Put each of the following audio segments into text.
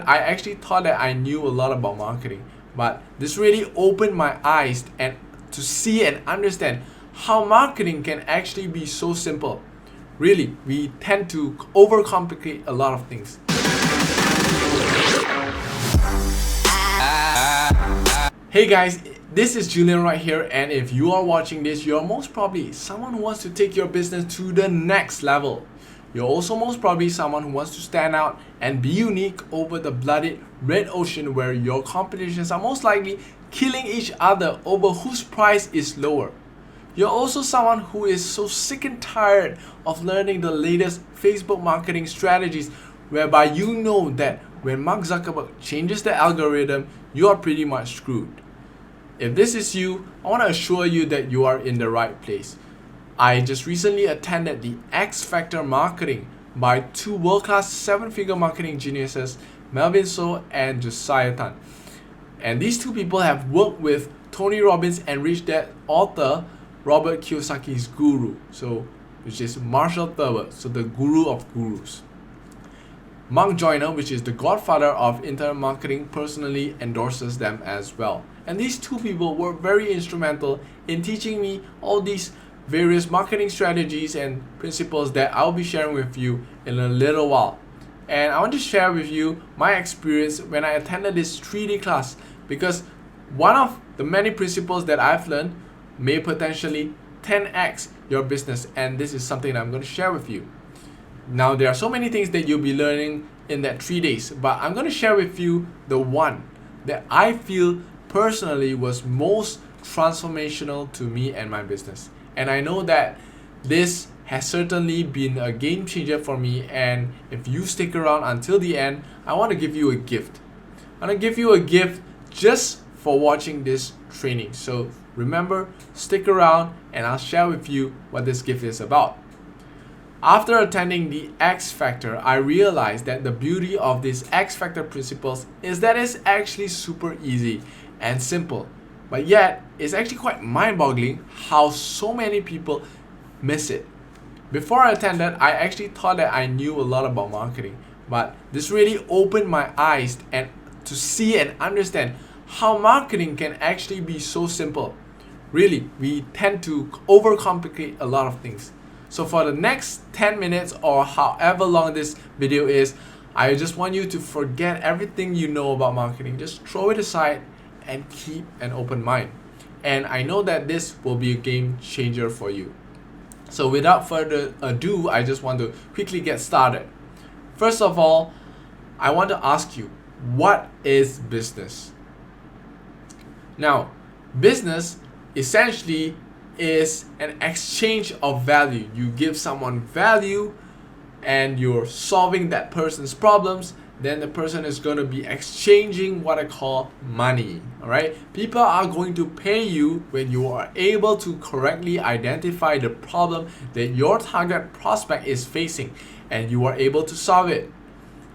attended, I actually thought that I knew a lot about marketing, but this really opened my eyes and to see and understand how marketing can actually be so simple. Really, we tend to overcomplicate a lot of things. Hey guys, this is Julian right here, and if you are watching this, you're most probably someone who wants to take your business to the next level. You're also most probably someone who wants to stand out and be unique over the bloody red ocean where your competitions are most likely killing each other over whose price is lower. You're also someone who is so sick and tired of learning the latest Facebook marketing strategies whereby you know that when Mark Zuckerberg changes the algorithm, you are pretty much screwed. If this is you, I want to assure you that you are in the right place. I just recently attended the X Factor Marketing by two world-class 7-figure marketing geniuses, Melvin and Josiah. And these two people have worked with Tony Robbins and Rich Dad author Robert Kiyosaki's guru, which is Marshall Thurber, the guru of gurus. Mark Joyner, which is the godfather of internet marketing, personally endorses them as well. And these two people were very instrumental in teaching me all these various marketing strategies and principles that I'll be sharing with you in a little while. And I want to share with you my experience when I attended this 3D class, because one of the many principles that I've learned may potentially 10x your business, and this is something that I'm going to share with you. Now, there are so many things that you'll be learning in that 3 days, but I'm going to share with you the one that I feel personally was most transformational to me and my business. And I know that this has certainly been a game changer for me, and if you stick around until the end, I want to give you a gift. I'm going to give you a gift just for watching this training. So remember, stick around and I'll share with you what this gift is about. After attending the X Factor, I realized that the beauty of these X Factor principles is that it's actually super easy and simple, but yet it's actually quite mind-boggling how so many people miss it. Before I attended, I actually thought that I knew a lot about marketing, but this really opened my eyes and to see and understand how marketing can actually be so simple. Really, we tend to overcomplicate a lot of things. So for the next 10 minutes or however long this video is, I just want you to forget everything you know about marketing. Just throw it aside and keep an open mind. And I know that this will be a game changer for you. So without further ado, I just want to quickly get started. First of all, I want to ask you, what is business? Now, business essentially is an exchange of value. You give someone value and you're solving that person's problems, then the person is going to be exchanging what I call money. Alright, people are going to pay you when you are able to correctly identify the problem that your target prospect is facing and you are able to solve it.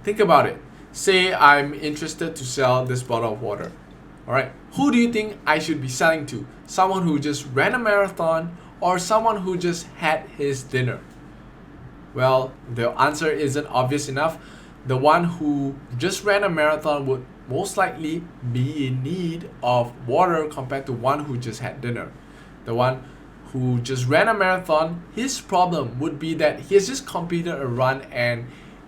Think about it. Say I'm interested to sell this bottle of water. Alright, who do you think I should be selling to? Someone who just ran a marathon or someone who just had his dinner? Well, the answer isn't obvious enough. The one who just ran a marathon would most likely be in need of water compared to one who just had dinner. The one who just ran a marathon, his problem would be that he has just completed a run and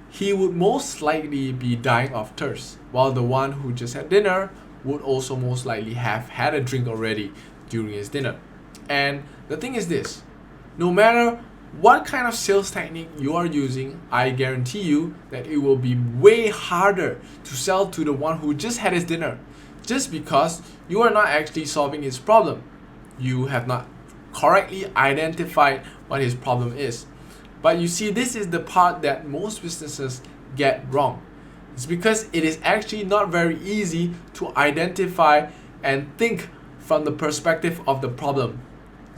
he would most likely be dying of thirst, while the one who just had dinner would also most likely have had a drink already during his dinner. And the thing is this, no matter what kind of sales technique you are using, I guarantee you that it will be way harder to sell to the one who just had his dinner, just because you are not actually solving his problem. You have not correctly identified what his problem is. But you see, this is the part that most businesses get wrong. It's because it is actually not very easy to identify and think from the perspective of the problem.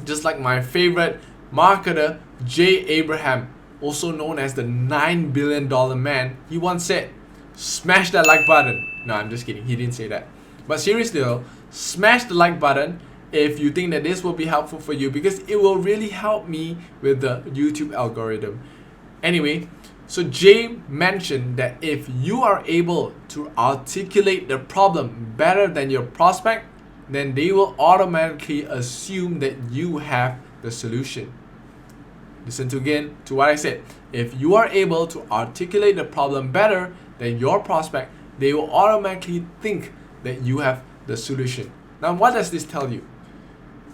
Just like my favorite marketer, Jay Abraham, also known as the $9 billion man, he once said, smash that like button. No, I'm just kidding, he didn't say that. But seriously though, smash the like button if you think that this will be helpful for you, because it will really help me with the YouTube algorithm. Anyway, So Jay mentioned that if you are able to articulate the problem better than your prospect, then they will automatically assume that you have the solution. Listen again to what I said. If you are able to articulate the problem better than your prospect, they will automatically think that you have the solution. Now, what does this tell you?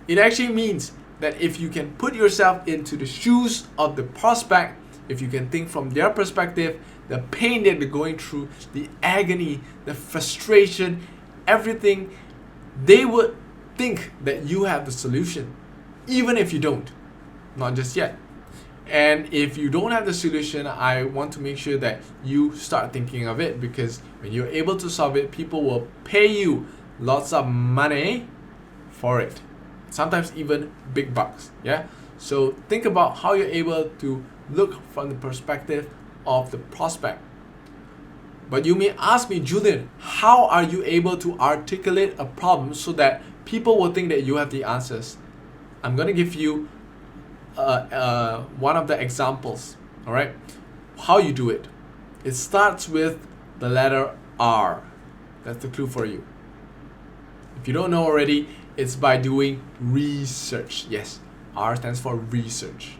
It actually means that if you can put yourself into the shoes of the prospect, if you can think from their perspective, the pain that they're going through, the agony, the frustration, everything, they would think that you have the solution, even if you don't. Not just yet. And if you don't have the solution, I want to make sure that you start thinking of it, because when you're able to solve it, people will pay you lots of money for it. Sometimes even big bucks. Yeah. So think about how you're able to look from the perspective of the prospect. But you may ask me, Julian, how are you able to articulate a problem so that people will think that you have the answers? I'm going to give you one of the examples. All right, how you do it. It starts with the letter R. That's the clue for you. If you don't know already, it's by doing research. Yes, R stands for research.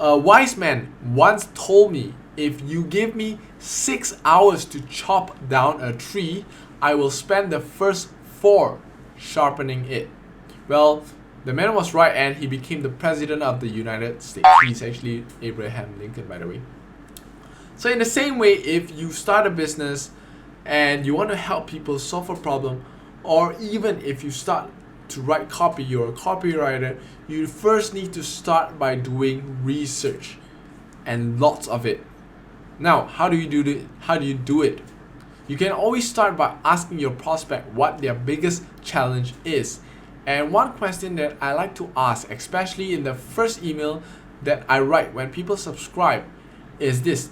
A wise man once told me, if you give me 6 hours to chop down a tree, I will spend the first 4 sharpening it. Well, the man was right, and he became the president of the United States. He's actually Abraham Lincoln, by the way. So in the same way, if you start a business and you want to help people solve a problem, or even if you start to write copy, you're a copywriter, you first need to start by doing research, and lots of it. Now, how do you do it? You can always start by asking your prospect what their biggest challenge is. And one question that I like to ask, especially in the first email that I write when people subscribe, is this: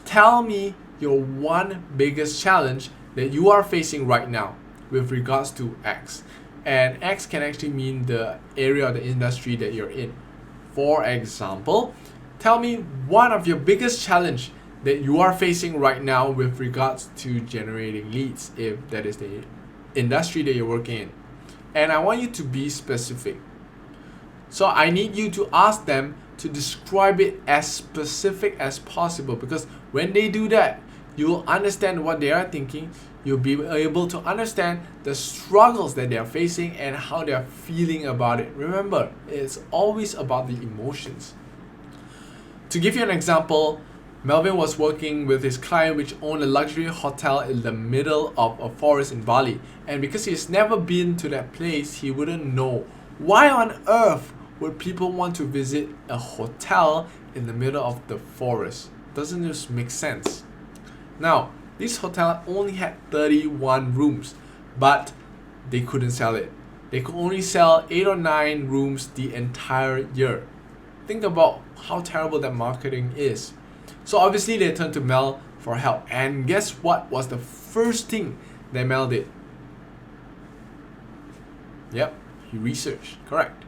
tell me your one biggest challenge that you are facing right now with regards to X. And X can actually mean the area or the industry that you're in. For example, tell me one of your biggest challenge that you are facing right now with regards to generating leads, if that is the industry that you're working in. And I want you to be specific. So I need you to ask them to describe it as specific as possible, because when they do that, you will understand what they are thinking. You'll be able to understand the struggles that they are facing and how they are feeling about it. Remember, it's always about the emotions. To give you an example, Melvin was working with his client which owned a luxury hotel in the middle of a forest in Bali. And because he's never been to that place, he wouldn't know why on earth would people want to visit a hotel in the middle of the forest. Doesn't this make sense? Now, this hotel only had 31 rooms, but they couldn't sell it. They could only sell 8 or 9 rooms the entire year. Think about how terrible that marketing is. So obviously they turned to Mel for help. And guess what was the first thing that Mel did? Yep, he researched. Correct.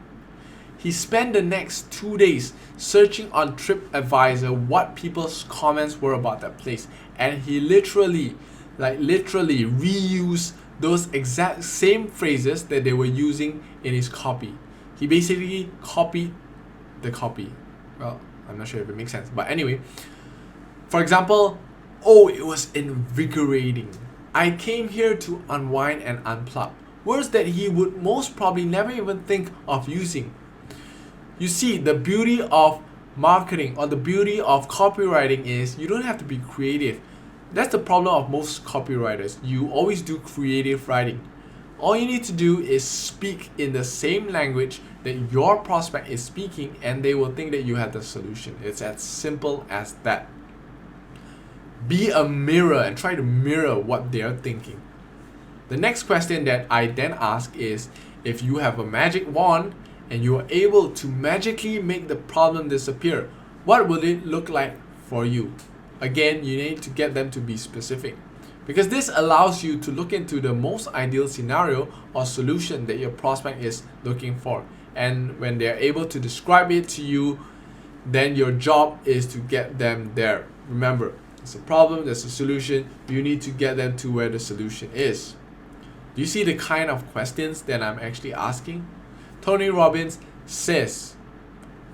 He spent the next 2 days searching on TripAdvisor what people's comments were about that place. And he literally reused those exact same phrases that they were using in his copy. He basically copied the copy. Well, I'm not sure if it makes sense. But anyway, for example, oh, it was invigorating. I came here to unwind and unplug. Words that he would most probably never even think of using. You see, the beauty of marketing or the beauty of copywriting is you don't have to be creative. That's the problem of most copywriters. You always do creative writing. All you need to do is speak in the same language that your prospect is speaking, and they will think that you have the solution. It's as simple as that. Be a mirror and try to mirror what they're thinking. The next question that I then ask is, if you have a magic wand and you are able to magically make the problem disappear, what will it look like for you? Again, you need to get them to be specific, because this allows you to look into the most ideal scenario or solution that your prospect is looking for. And when they're able to describe it to you, then your job is to get them there. Remember, it's a problem, there's a solution, you need to get them to where the solution is. Do you see the kind of questions that I'm actually asking? Tony Robbins says,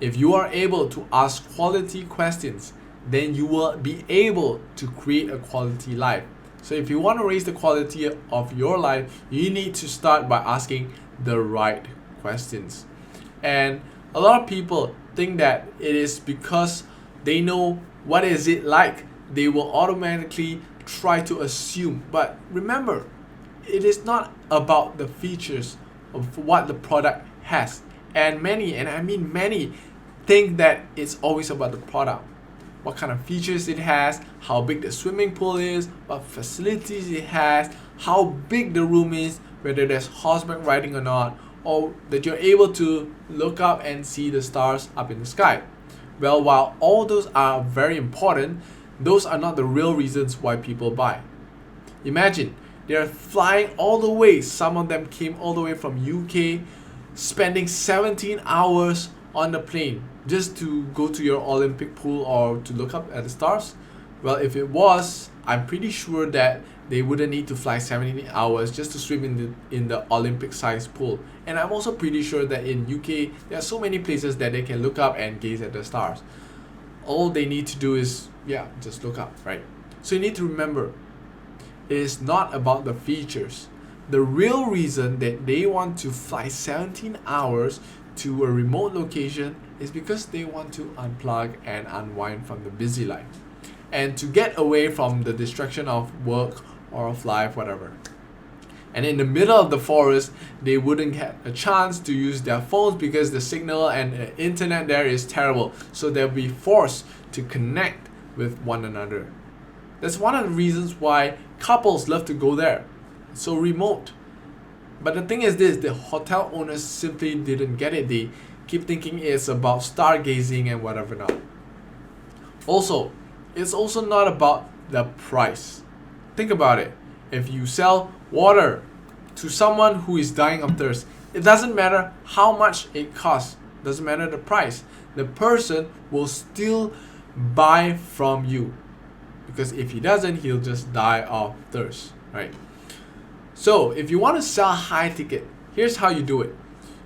if you are able to ask quality questions, then you will be able to create a quality life. So if you want to raise the quality of your life, you need to start by asking the right questions. And a lot of people think that it is because they know what is it like, they will automatically try to assume. But remember, it is not about the features of what the product has. And many, and I mean many, think that it's always about the product. What kind of features it has, how big the swimming pool is, what facilities it has, how big the room is, whether there's horseback riding or not, or that you're able to look up and see the stars up in the sky. Well, while all those are very important, those are not the real reasons why people buy. Imagine, they're flying all the way, some of them came all the way from UK, spending 17 hours on the plane just to go to your Olympic pool or to look up at the stars. Well, if it was, I'm pretty sure that they wouldn't need to fly 17 hours just to swim in the Olympic sized pool. And I'm also pretty sure that in UK there are so many places that they can look up and gaze at the stars. All they need to do is just look up, right? So you need to remember, it is not about the features. The real reason that they want to fly 17 hours to a remote location is because they want to unplug and unwind from the busy life and to get away from the distraction of work or of life, whatever. And in the middle of the forest, they wouldn't have a chance to use their phones because the signal and the internet there is terrible. So they'll be forced to connect with one another. That's one of the reasons why couples love to go there. It's so remote. But the thing is this, the hotel owners simply didn't get it. They keep thinking it's about stargazing and whatever not. Also, it's also not about the price. Think about it. If you sell water to someone who is dying of thirst, it doesn't matter how much it costs. It doesn't matter the price. The person will still buy from you. Because if he doesn't, he'll just die of thirst, right? So if you want to sell high ticket, here's how you do it.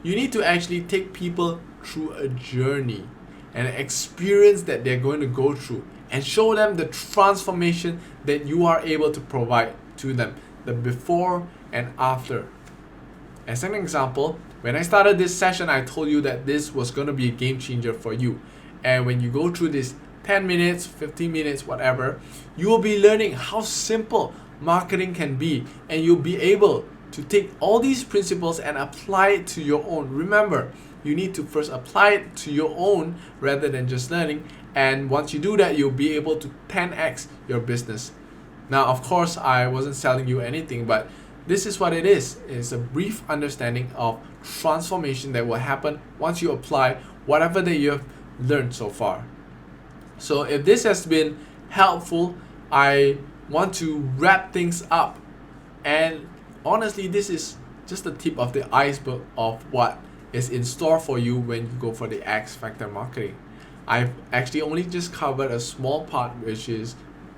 You need to actually take people through a journey, an experience that they're going to go through, and show them the transformation that you are able to provide to them, the before and after. As an example, when I started this session, I told you that this was going to be a game changer for you. And when you go through this 10 minutes, 15 minutes, whatever, you will be learning how simple marketing can be, and you'll be able to take all these principles and apply it to your own. Remember, you need to first apply it to your own rather than just learning, and once you do that, you'll be able to 10x your business. Now, of course, I wasn't selling you anything, but this is what it is. It's a brief understanding of transformation that will happen once you apply whatever that you have learned so far. So if this has been helpful, I want to wrap things up, and honestly, this is just the tip of the iceberg of what is in store for you when you go for the X Factor marketing. I've actually only just covered a small part, which is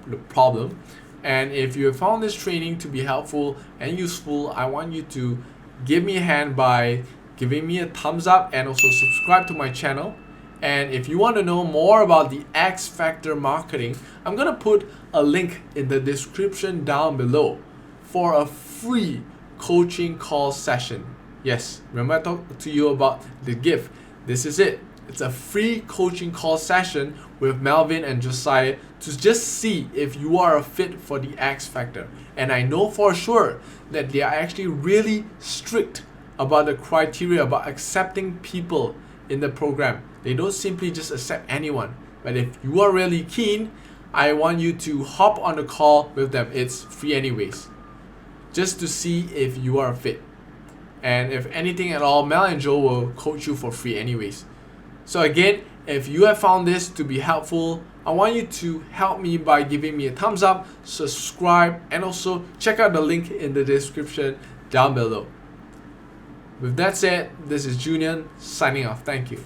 the problem. And if you have found this training to be helpful and useful, I want you to give me a hand by giving me a thumbs up and also subscribe to my channel. And if you want to know more about the X Factor marketing, I'm going to put a link in the description down below for a free coaching call session. Yes, remember I talked to you about the gift. This is it. It's a free coaching call session with Melvin and Josiah to just see if you are a fit for the X Factor. And I know for sure that they are actually really strict about the criteria about accepting people in the program. They don't simply just accept anyone. But if you are really keen, I want you to hop on the call with them. It's free anyways, just to see if you are a fit. And if anything at all, Mel and Joe will coach you for free anyways. So again, if you have found this to be helpful, I want you to help me by giving me a thumbs up, subscribe, and also check out the link in the description down below. With that said, this is Julian signing off. Thank you.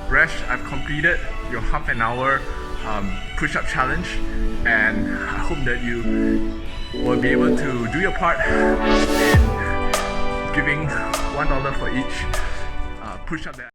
Resh, I've completed your half an hour push-up challenge, and I hope that you will be able to do your part in giving $1 for each push-up that